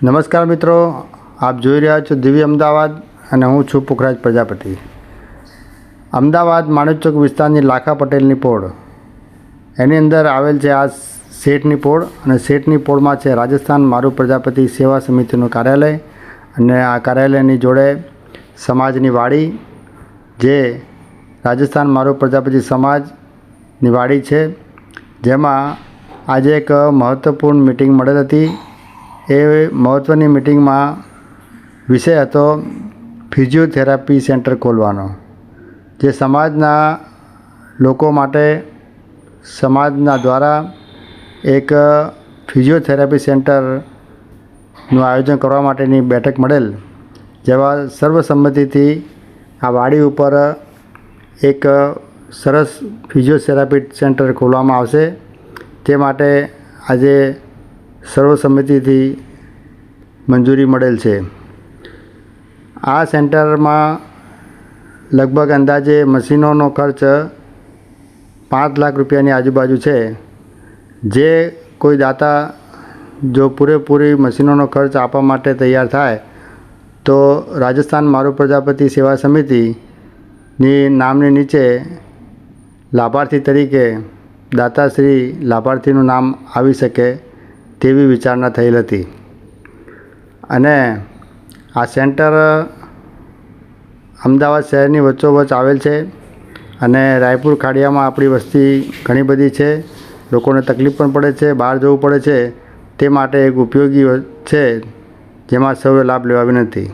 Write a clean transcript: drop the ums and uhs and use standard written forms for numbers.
નમસ્કાર મિત્રો, આપ જોઈ રહ્યા છો દિવ્ય અમદાવાદ અને હું છું પુખરાજ પ્રજાપતિ। અમદાવાદ માણેકચોક વિસ્તારની લાખા પટેલની પોળ, એની અંદર આવેલ છે આ શેઠની પોળ, અને શેઠની પોળમાં છે રાજસ્થાન મારુ પ્રજાપતિ સેવા સમિતિનું કાર્યાલય, અને આ કાર્યાલયની જોડે સમાજની વાડી, જે રાજસ્થાન મારુ પ્રજાપતિ સમાજની વાડી છે, જેમાં આજે એક મહત્ત્વપૂર્ણ મિટિંગ મળેલ હતી। એ મહત્ત્વની મિટિંગમાં વિષય હતો ફિઝિયોથેરાપી સેન્ટર ખોલવાનો, જે સમાજના લોકો માટે સમાજના દ્વારા એક ફિઝિયોથેરાપી સેન્ટરનું આયોજન કરવા માટેની બેઠક મળેલ, જેવા સર્વસંમતિથી આ વાડી ઉપર એક સરસ ફિઝિયોથેરાપી સેન્ટર ખોલવામાં આવશે। તે માટે આજે સર્વસંમતિથી મંજૂરી મળેલ છે। આ સેન્ટરમાં લગભગ અંદાજે મશીનોનો ખર્ચ 5 લાખ રૂપિયાની આજુબાજુ છે। જે કોઈ દાતા જો પૂરેપૂરી મશીનોનો ખર્ચ આપવા માટે તૈયાર થાય તો રાજસ્થાન મારુ પ્રજાપતિ સેવા સમિતિની નામની નીચે લાભાર્થી તરીકે દાતાશ્રી લાભાર્થીનું નામ આવી શકે તેવી વિચારણા થયેલ હતી। અને આ સેન્ટર અમદાવાદ શહેરની વચ્ચોવચ્ચ આવેલ છે, અને રાયપુર ખાડિયામાં આપણી વસ્તી ઘણી બધી છે, લોકોને તકલીફ પણ પડે છે, બહાર જવું પડે છે, તે માટે એક ઉપયોગી છે, જેમાં સૌએ લાભ લેવા વિનંતી।